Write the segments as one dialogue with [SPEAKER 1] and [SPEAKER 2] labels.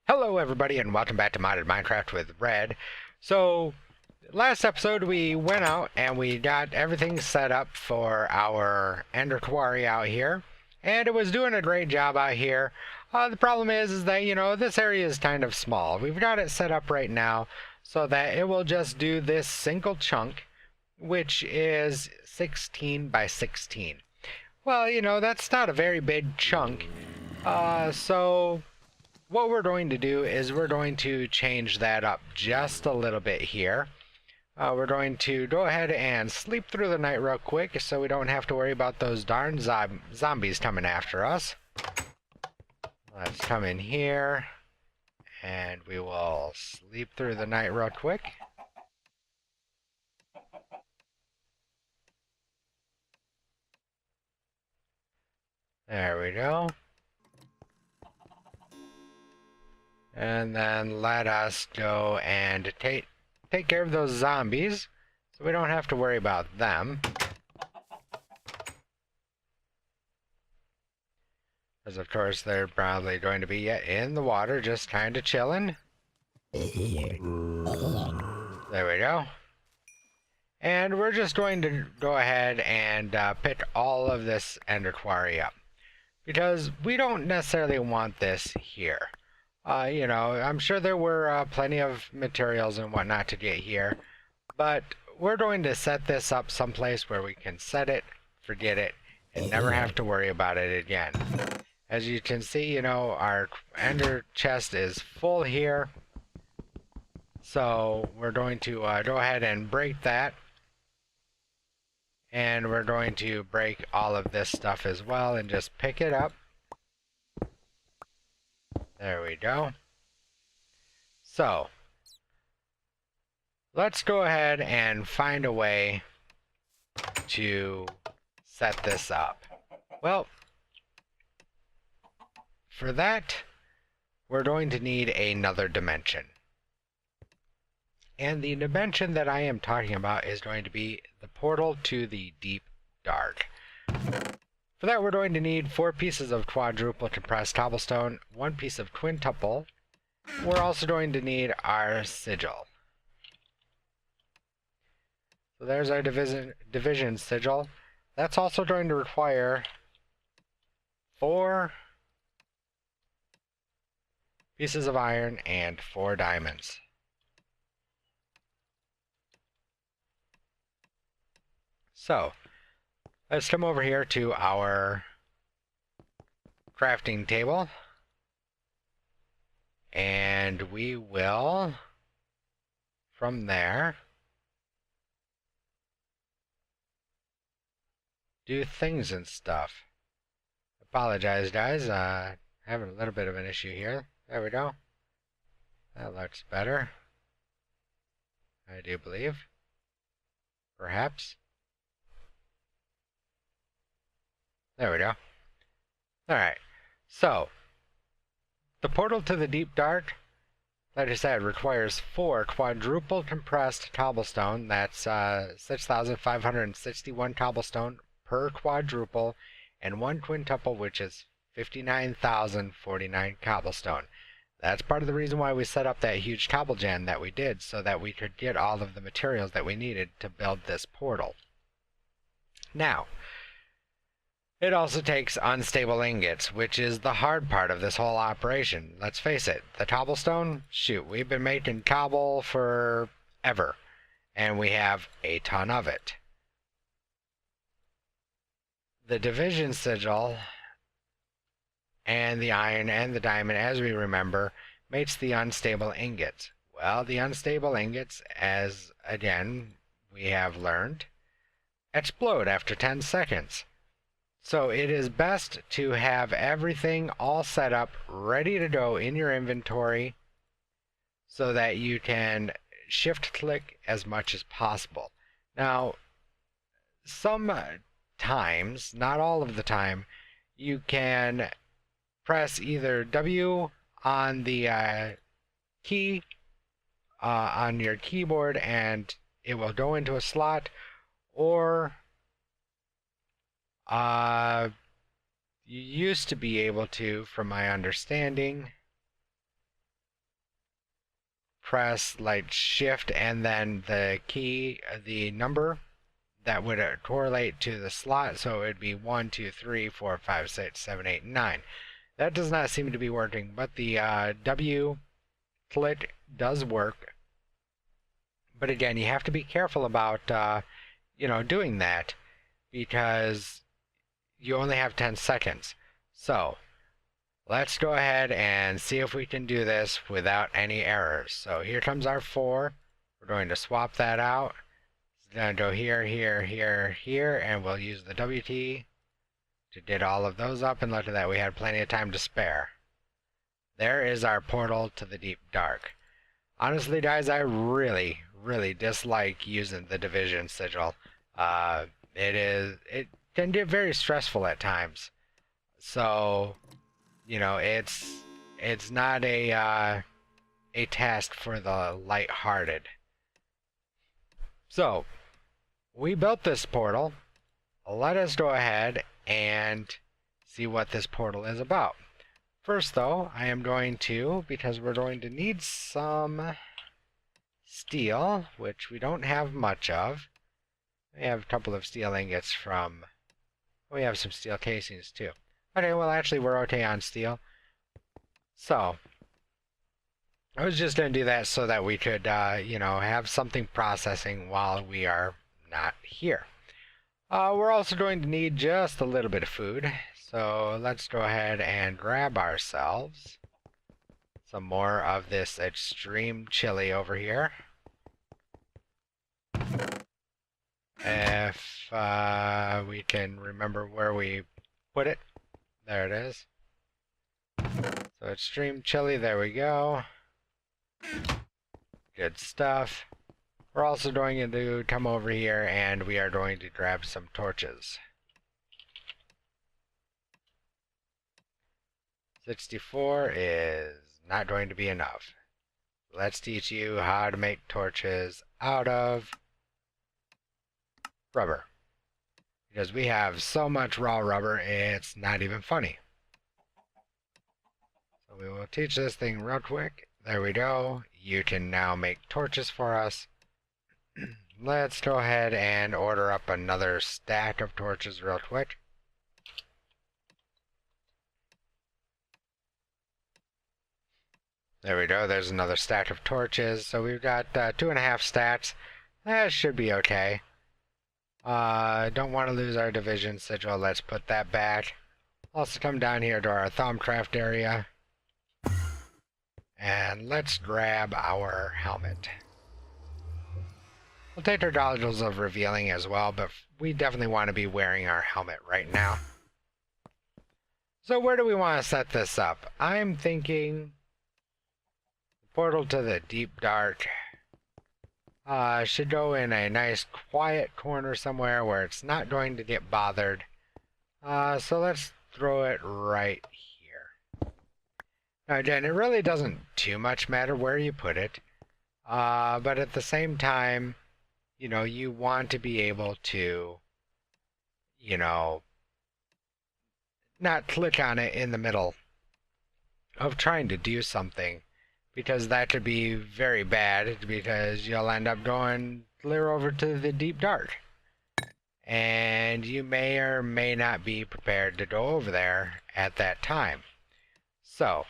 [SPEAKER 1] Hello everybody and welcome back to Modded Minecraft with Red. So, last episode we went out and we got everything set up for our Ender Quarry out here. And it was doing a great job out here. The problem is that, this area is kind of small. We've got it set up right now so that it will just do this single chunk, which is 16 by 16. Well, that's not a very big chunk. So what we're going to do is we're going to change that up just a little bit here. We're going to go ahead and sleep through the night real quick so we don't have to worry about those darn zombies coming after us. Let's come in here and we will sleep through the night real quick. There we go. And then let us go and take care of those zombies so we don't have to worry about them. Because of course they're probably going to be in the water just kind of chilling. There we go. And we're just going to go ahead and pick all of this Ender Quarry up. Because we don't necessarily want this here. I'm sure there were plenty of materials and whatnot to get here, but we're going to set this up someplace where we can set it, forget it, and never have to worry about it again. As you can see, our ender chest is full here, so we're going to go ahead and break that, and we're going to break all of this stuff as well and just pick it up. There we go. So, let's go ahead and find a way to set this up. Well, for that, we're going to need another dimension. And the dimension that I am talking about is going to be the portal to the deep dark. For that, we're going to need 4 pieces of quadruple compressed cobblestone, 1 piece of quintuple. We're also going to need our sigil. So there's our division sigil. That's also going to require 4 pieces of iron and 4 diamonds. So, let's come over here to our crafting table, and we will, from there, do things and stuff. Apologize, guys, having a little bit of an issue here. There we go. That looks better, I do believe. Perhaps. There we go. Alright, so the portal to the deep dark, like I said, requires 4 quadruple compressed cobblestone. That's 6,561 cobblestone per quadruple, and 1 quintuple, which is 59,049 cobblestone. That's part of the reason why we set up that huge cobble gen that we did, so that we could get all of the materials that we needed to build this portal. Now, it also takes unstable ingots, which is the hard part of this whole operation. Let's face it, the cobblestone, shoot, we've been making cobble forever, and we have a ton of it. The division sigil and the iron and the diamond, as we remember, makes the unstable ingots. Well, the unstable ingots, as again we have learned, explode after 10 seconds. So it is best to have everything all set up, ready to go in your inventory, so that you can shift click as much as possible. Now, sometimes, not all of the time, you can press either W on the key on your keyboard and it will go into a slot, or you used to be able to, from my understanding, press like shift and then the key, the number that would correlate to the slot, so it would be 1, 2, 3, 4, 5, 6, 7, 8, 9. That does not seem to be working, but the W click does work. But again, you have to be careful about doing that, because you only have 10 seconds. So let's go ahead and see if we can do this without any errors. So here comes our 4. We're going to swap that out. It's going to go here, here, here, here, and we'll use the W key to get all of those up, and look at that, we had plenty of time to spare. There is our portal to the deep dark. Honestly, guys, I really dislike using the division sigil. It can get very stressful at times. So, it's not a task for the light-hearted. So, we built this portal. Let us go ahead and see what this portal is about. First, though, I am going to, because we're going to need some steel, which we don't have much of. We have a couple of steel ingots from... We have some steel casings, too. Okay, well, actually, we're okay on steel. So, I was just going to do that so that we could, have something processing while we are not here. We're also going to need just a little bit of food. So, let's go ahead and grab ourselves some more of this extreme chili over here. If we can remember where we put it. There it is. So extreme chili, there we go. Good stuff. We're also going to come over here and we are going to grab some torches. 64 is not going to be enough. Let's teach you how to make torches out of rubber. Because we have so much raw rubber, it's not even funny. So we will teach this thing real quick. There we go. You can now make torches for us. Let's go ahead and order up another stack of torches real quick. There we go. There's another stack of torches. So we've got 2.5 stacks. That should be okay. Don't want to lose our division sigil. Let's put that back. Also come down here to our Thaumcraft area. And let's grab our helmet. We'll take our goggles of revealing as well, but we definitely want to be wearing our helmet right now. So where do we want to set this up? I'm thinking portal to the deep dark. Should go in a nice quiet corner somewhere where it's not going to get bothered. So let's throw it right here. Now again, it really doesn't too much matter where you put it. But at the same time, you want to be able to, not click on it in the middle of trying to do something. Because that could be very bad, because you'll end up going clear over to the deep dark. And you may or may not be prepared to go over there at that time. So,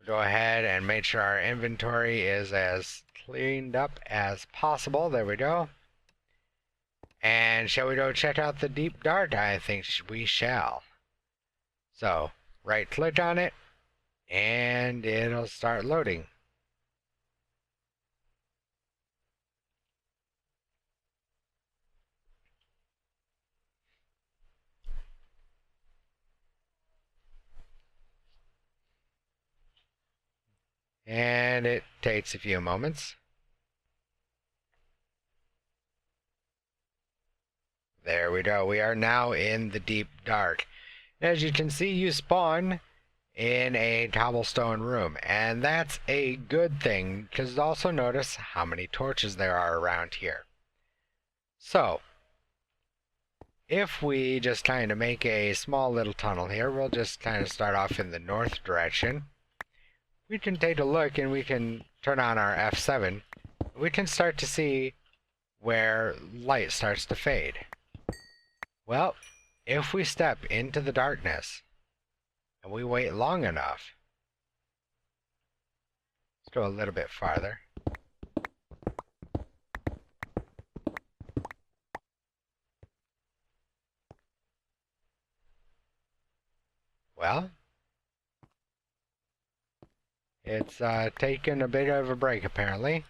[SPEAKER 1] go ahead and make sure our inventory is as cleaned up as possible. There we go. And shall we go check out the deep dark? I think we shall. So, right click on it. And it'll start loading. And it takes a few moments. There we go. We are now in the deep dark. As you can see, you spawn in a cobblestone room, and that's a good thing, because also notice how many torches there are around here. So, if we just kind of make a small little tunnel here, we'll just kind of start off in the north direction. we can take a look and we can turn on our F7. We can start to see where light starts to fade. Well, if we step into the darkness and we wait long enough, let's go a little bit farther. Well, it's taken a bit of a break apparently.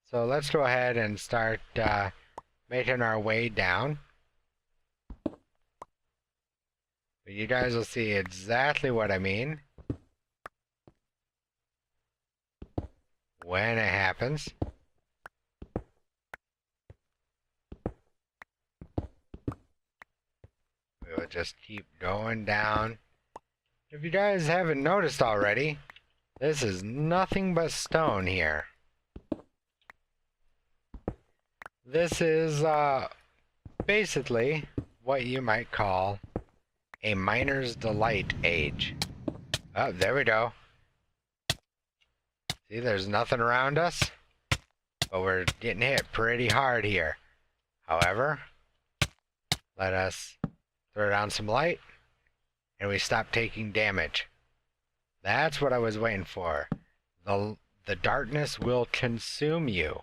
[SPEAKER 1] So let's go ahead and start making our way down. You guys will see exactly what I mean when it happens. We will just keep going down. If you guys haven't noticed already, this is nothing but stone here. This is basically what you might call a miner's delight age. Oh, there we go. See, there's nothing around us, but we're getting hit pretty hard here. However, let us throw down some light, and we stop taking damage. That's what I was waiting for. The darkness will consume you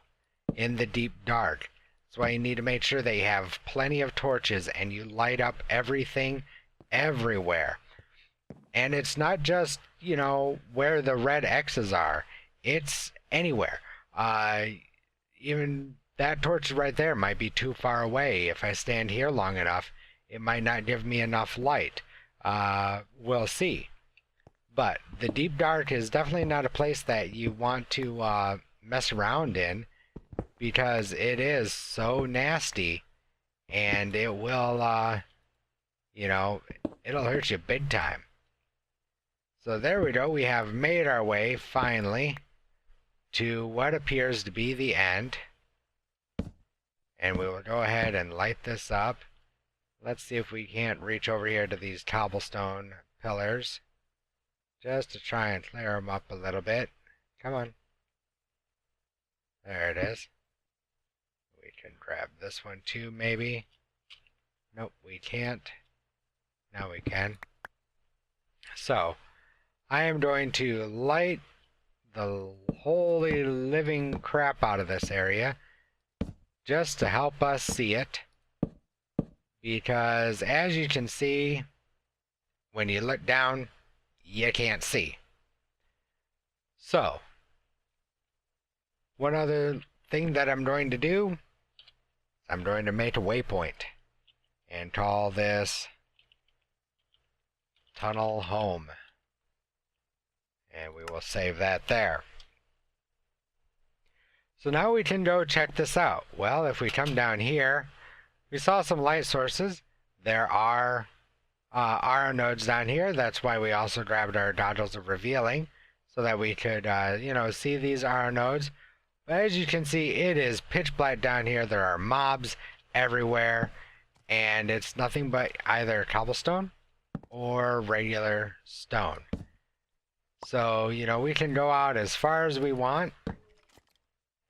[SPEAKER 1] in the deep dark. That's why you need to make sure that you have plenty of torches and you light up everything everywhere. And it's not just, you know, where the red X's are. It's anywhere. Even that torch right there might be too far away. If I stand here long enough, it might not give me enough light. We'll see. But the deep dark is definitely not a place that you want to mess around in, because it is so nasty, and it will, you know, it'll hurt you big time. So there we go. We have made our way finally to what appears to be the end, and we will go ahead and light this up. Let's see if we can't reach over here to these cobblestone pillars just to try and clear them up a little bit. Come on. There it is. We can grab this one too, maybe. Nope, we can't. Now we can. So, I am going to light the holy living crap out of this area just to help us see it. Because as you can see, when you look down, you can't see. So, one other thing that I'm going to do, I'm going to make a waypoint and call this Tunnel Home. And we will save that there. So now we can go check this out. Well, if we come down here, we saw some light sources. There are RO nodes down here. That's why we also grabbed our goggles of revealing, so that we could, you know, see these RO nodes. But as you can see, it is pitch black down here. There are mobs everywhere, and it's nothing but either cobblestone or regular stone. So, you know, we can go out as far as we want,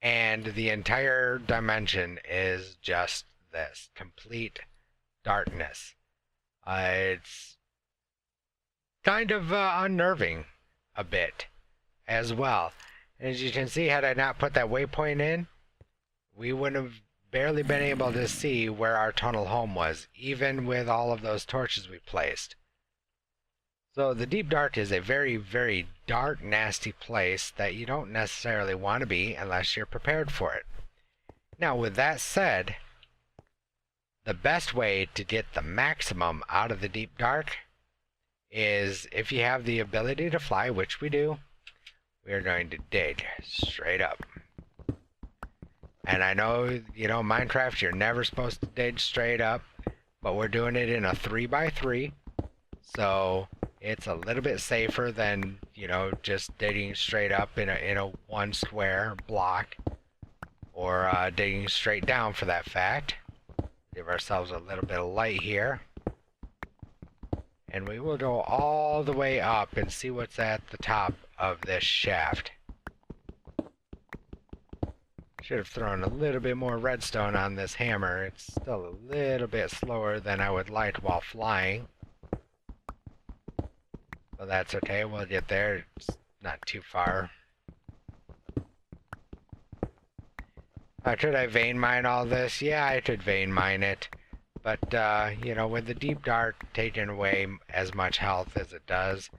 [SPEAKER 1] and the entire dimension is just this complete darkness. It's kind of unnerving a bit as well. As you can see, had I not put that waypoint in, we would have barely been able to see where our tunnel home was, even with all of those torches we placed. So the deep dark is a very, very dark, nasty place that you don't necessarily want to be unless you're prepared for it. Now, with that said, the best way to get the maximum out of the deep dark is, if you have the ability to fly, which we do, we are going to dig straight up. And I know, you know, Minecraft, you're never supposed to dig straight up, but we're doing it in a 3x3, so it's a little bit safer than, you know, just digging straight up in a one square block, or digging straight down for that fact. Give ourselves a little bit of light here. and we will go all the way up and see what's at the top of this shaft. Should have thrown a little bit more redstone on this hammer. It's still a little bit slower than I would like while flying. But that's okay, we'll get there. It's not too far. Should I vein mine all this? Yeah, I could vein mine it. But, you know, with the deep dark taking away as much health as it does,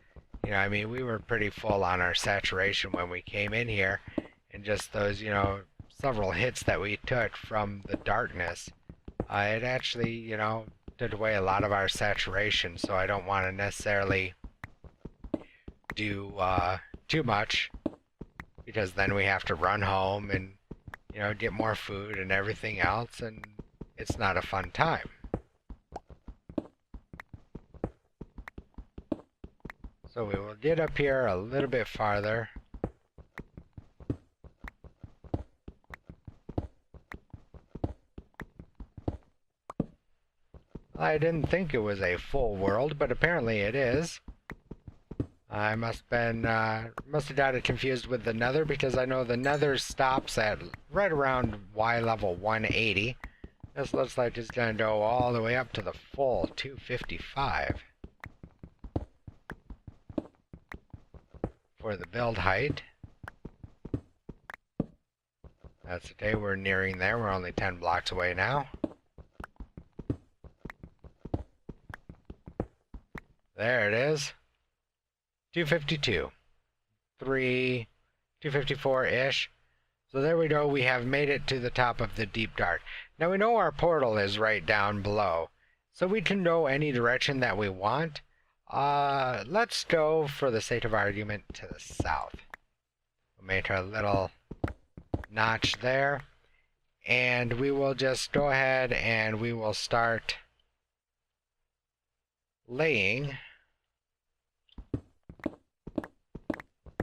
[SPEAKER 1] you know, I mean, we were pretty full on our saturation when we came in here. And just those, you know, several hits that we took from the darkness, it actually, you know, took away a lot of our saturation. So I don't want to necessarily do too much, because then we have to run home and, you know, get more food and everything else, and it's not a fun time. So we will get up here a little bit farther. I didn't think it was a full world, but apparently it is. I must have got it confused with the Nether, because I know the Nether stops at right around Y level 180. This looks like it's going to go all the way up to the full 255 for the build height. That's okay, we're nearing there. We're only 10 blocks away now. There it is. 252. 254-ish. So there we go, we have made it to the top of the deep dark. Now we know our portal is right down below, so we can go any direction that we want. Let's go, for the sake of argument, to the south. We'll make a little notch there, and we will just go ahead and we will start laying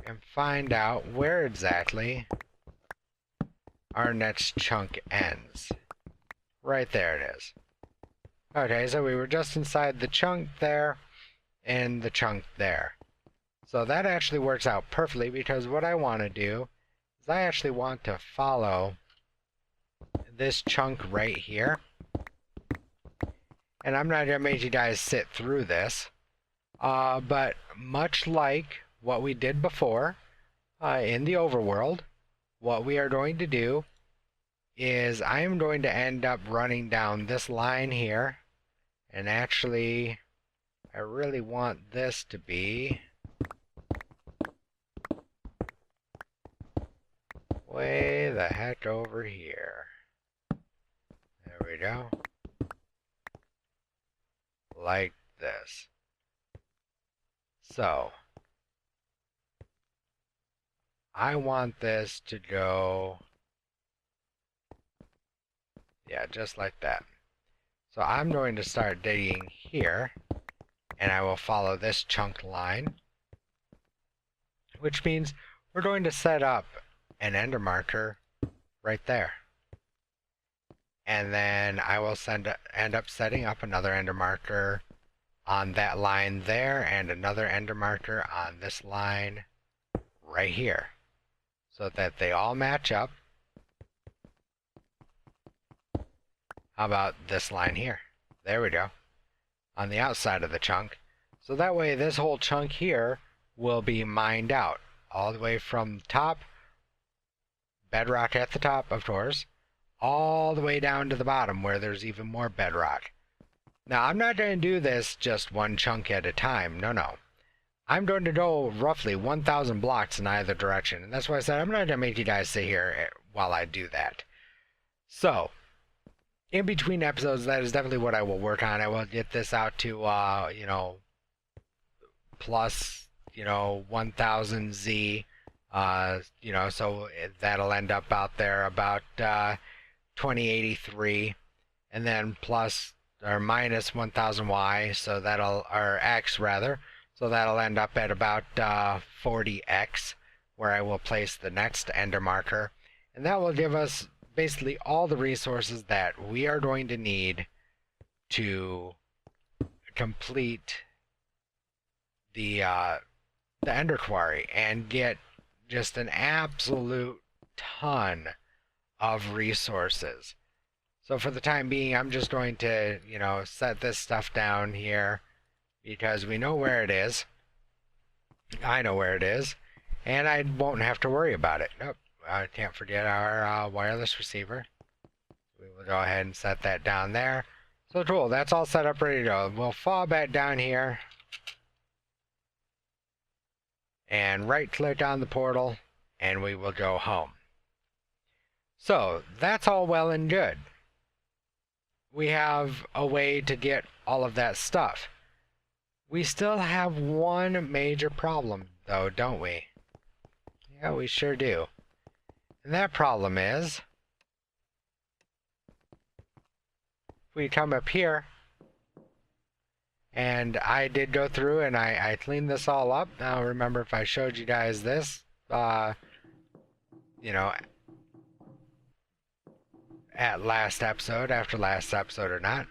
[SPEAKER 1] and find out where exactly our next chunk ends. Right there it is. Okay, so we were just inside the chunk there and the chunk there. So that actually works out perfectly, because what I want to do is I actually want to follow this chunk right here. And I'm not going to make you guys sit through this, but much like what we did before in the overworld, what we are going to do is I am going to end up running down this line here, and actually I really want this to be way the heck over here. There we go. Like this. So I want this to go, yeah, just like that. So I'm going to start digging here, and I will follow this chunk line, which means we're going to set up an ender marker right there. And then I will end up setting up another ender marker on that line there, and another ender marker on this line right here, so that they all match up. How about this line here? There we go. On the outside of the chunk. So that way this whole chunk here will be mined out. All the way from the top, bedrock at the top, of course, all the way down to the bottom where there's even more bedrock. Now I'm not going to do this just one chunk at a time. No, no. I'm going to go roughly 1,000 blocks in either direction. And that's why I said I'm not going to make you guys sit here while I do that. So, in between episodes, that is definitely what I will work on. I will get this out to, you know, plus, you know, 1,000 Z. You know, so that'll end up out there about 2083. And then plus or minus 1,000 Y. So that'll, or X rather. So that'll end up at about 40x, where I will place the next ender marker. And that will give us basically all the resources that we are going to need to complete the Ender Quarry and get just an absolute ton of resources. So for the time being, I'm just going to, set this stuff down here because we know where it is. I know where it is, and I won't have to worry about it. Nope, I can't forget our wireless receiver. We will go ahead and set that down there. So cool, that's all set up, ready to go. We'll fall back down here and right click on the portal, and we will go home. So that's all well and good. We have a way to get all of that stuff. We still have one major problem though, don't we? Yeah, we sure do. And that problem is, if we come up here, and I did go through and I cleaned this all up. Now remember, if I showed you guys this, at last episode, after last episode or not.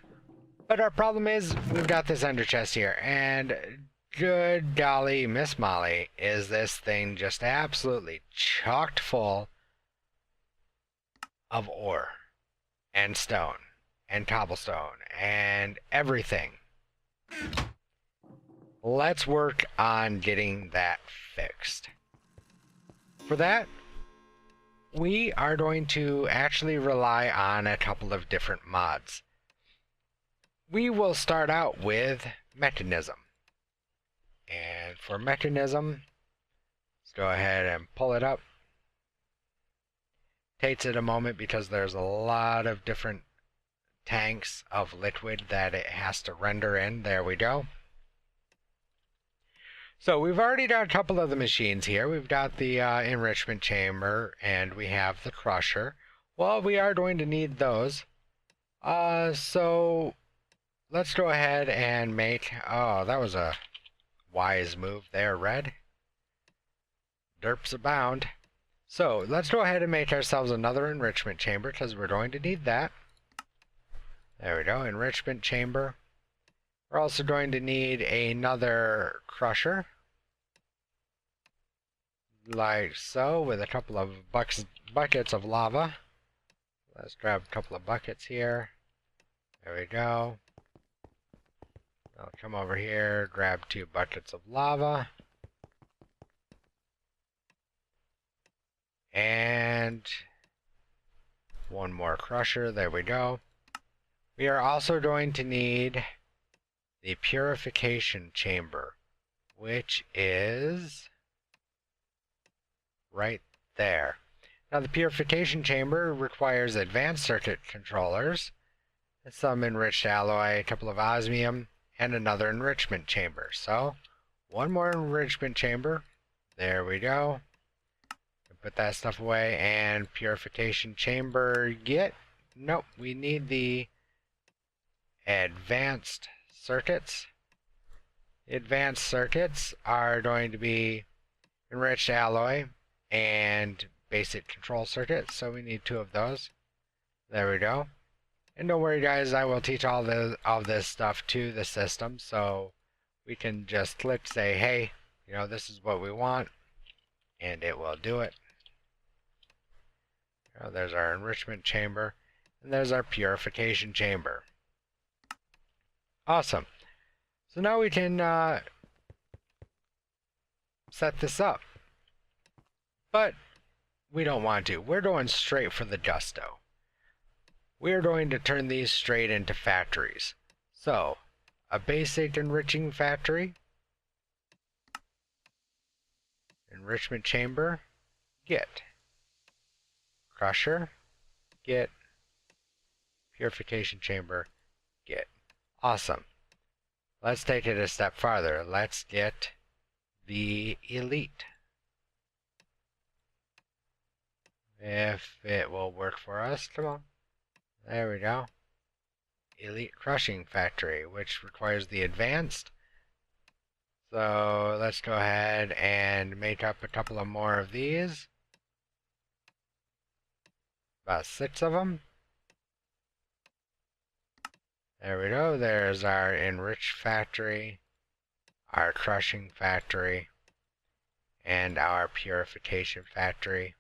[SPEAKER 1] But our problem is, we've got this ender chest here, and good golly, Miss Molly, is this thing just absolutely chocked full of ore, and stone, and cobblestone, and everything. Let's work on getting that fixed. For that, we are going to actually rely on a couple of different mods. We will start out with mechanism. And for mechanism, let's go ahead and pull it up. Takes it a moment because there's a lot of different tanks of liquid that it has to render in. There we go. So we've already got a couple of the machines here. We've got the enrichment chamber and we have the crusher. Well, we are going to need those. So let's go ahead and make... Oh, that was a wise move there, Red. Derps abound. So let's go ahead and make ourselves another enrichment chamber because we're going to need that. There we go, enrichment chamber. We're also going to need another crusher, like so, with a couple of buckets of lava. Let's grab a couple of buckets here. There we go. I'll come over here, grab 2 buckets of lava. And 1 more crusher, there we go. We are also going to need the purification chamber, which is right there. Now the purification chamber requires advanced circuit controllers, some enriched alloy, a couple of osmium, and another enrichment chamber. So 1 more enrichment chamber, there we go. Put that stuff away, and purification chamber, nope, we need the advanced circuits. The advanced circuits are going to be enriched alloy and basic control circuits, so we need 2 of those. There we go. And don't worry guys, I will teach all this stuff to the system, so we can just click say, hey, this is what we want, and it will do it. There's our enrichment chamber, and there's our purification chamber. Awesome. So now we can set this up. But we don't want to. We're going straight for the gusto. We're going to turn these straight into factories. So, a basic enriching factory. Enrichment chamber. Get. Crusher. Get. Purification chamber. Get. Awesome. Let's take it a step farther. Let's get the elite. If it will work for us. Come on. There we go. Elite crushing factory, which requires the advanced. So let's go ahead and make up a couple of more of these. About 6 of them. There we go. There's our enriched factory, our crushing factory, and our purification factory.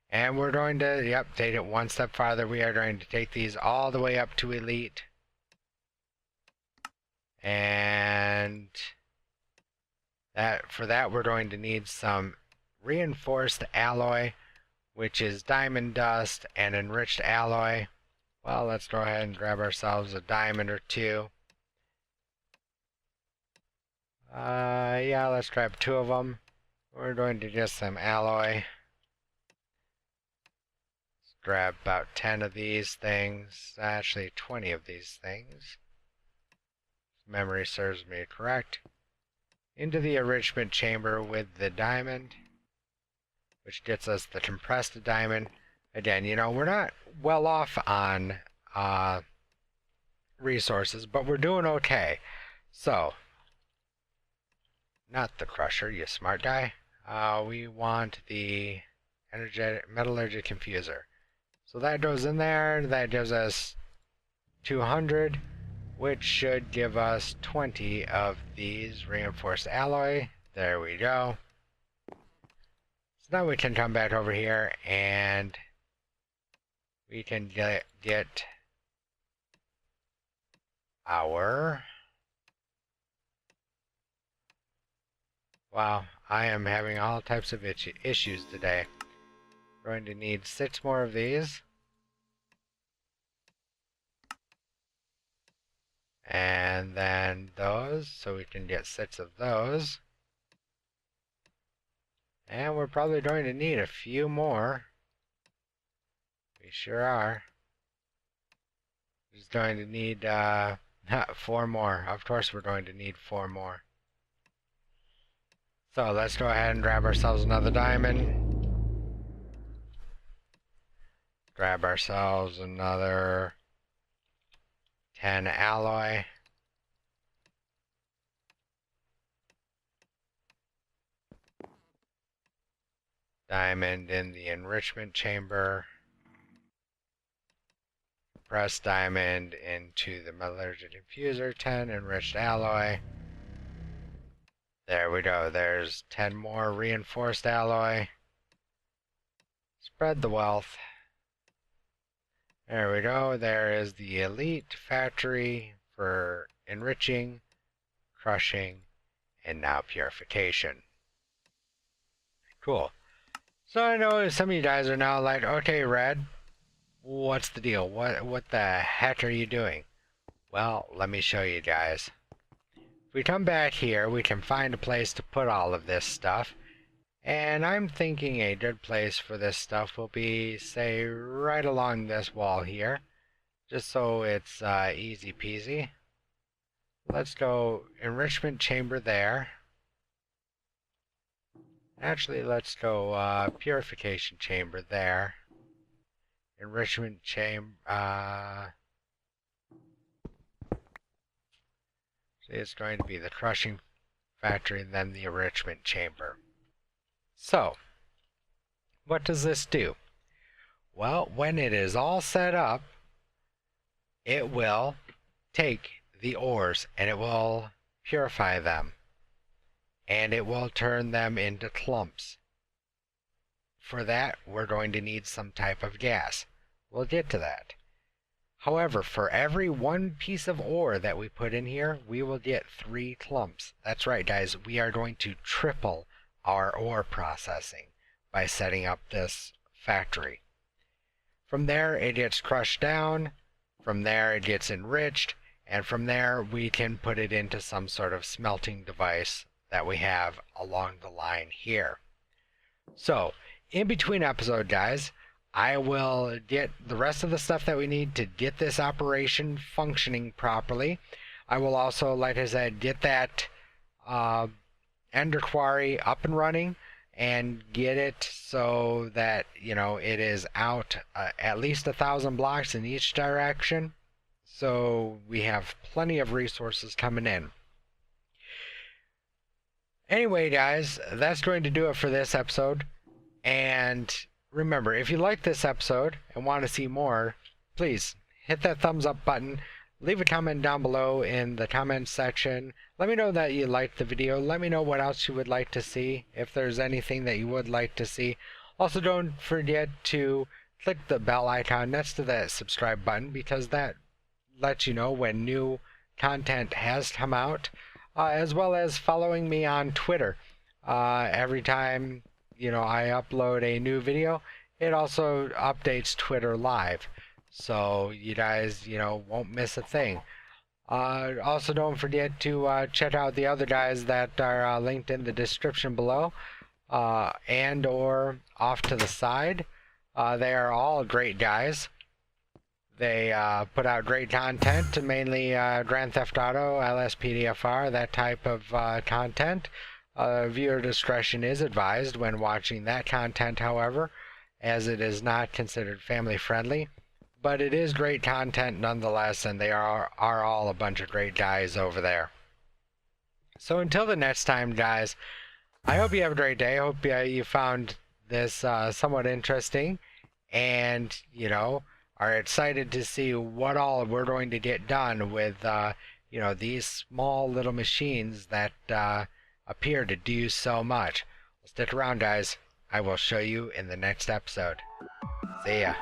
[SPEAKER 1] And we're going to, take it one step farther. We are going to take these all the way up to elite. And for that we're going to need some reinforced alloy, which is diamond dust and enriched alloy. Well, let's go ahead and grab ourselves a diamond or two. Yeah, let's grab 2 of them. We're going to get some alloy. Let's grab about 10 of these things. Actually, 20 of these things. If memory serves me correct. Into the enrichment chamber with the diamond, which gets us the compressed diamond. Again, we're not well off on resources, but we're doing okay. So, not the crusher, you smart guy. We want the metallurgic confuser. So that goes in there. That gives us 200, which should give us 20 of these reinforced alloy. There we go. So now we can come back over here and we can get our... Wow, I am having all types of issues today. We're going to need 6 more of these. And then those, so we can get 6 of those. And we're probably going to need a few more. We sure are. Just going to need 4 more. Of course we're going to need 4 more. So let's go ahead and grab ourselves another diamond. Grab ourselves another 10 alloy. Diamond in the enrichment chamber. Press diamond into the metallurgic infuser. 10 enriched alloy. There we go. There's 10 more reinforced alloy. Spread the wealth. There we go. There is the elite factory for enriching, crushing, and now purification. Cool. So I know some of you guys are now like, okay, Red, what's the deal? What the heck are you doing? Well, let me show you guys. If we come back here, we can find a place to put all of this stuff. And I'm thinking a good place for this stuff will be, say, right along this wall here. Just so it's easy peasy. Let's go enrichment chamber there. Actually, let's go purification chamber there. Enrichment chamber... it's going to be the crushing factory and then the enrichment chamber. So, what does this do? Well, when it is all set up, it will take the ores and it will purify them. And it will turn them into clumps. For that, we're going to need some type of gas. We'll get to that. However, for every 1 piece of ore that we put in here, we will get 3 clumps. That's right, guys. We are going to triple our ore processing by setting up this factory. From there, it gets crushed down. From there, it gets enriched. And from there, we can put it into some sort of smelting device that we have along the line here. So, in between episode, guys, I will get the rest of the stuff that we need to get this operation functioning properly. I will also, like I said, get that Ender Quarry up and running and get it so that, it is out at least 1,000 blocks in each direction. So we have plenty of resources coming in. Anyway, guys, that's going to do it for this episode. And remember, if you like this episode and want to see more, please hit that thumbs up button. leave a comment down below in the comment section. Let me know that you liked the video. Let me know what else you would like to see, if there's anything that you would like to see. Also, don't forget to click the bell icon next to that subscribe button, because that lets you know when new content has come out, as well as following me on Twitter. Every time I upload a new video, it also updates Twitter live, so you guys won't miss a thing. Also, don't forget to check out the other guys that are linked in the description below, and or off to the side. They are all great guys. They put out great content, mainly Grand Theft Auto, LSPDFR, that type of content. Viewer discretion is advised when watching that content, however, as it is not considered family friendly. But it is great content nonetheless, and they are all a bunch of great guys over there. So until the next time, guys, I hope you have a great day. I hope you found this somewhat interesting, and are excited to see what all we're going to get done with these small little machines that appear to do so much. Stick around, guys. I will show you in the next episode. See ya.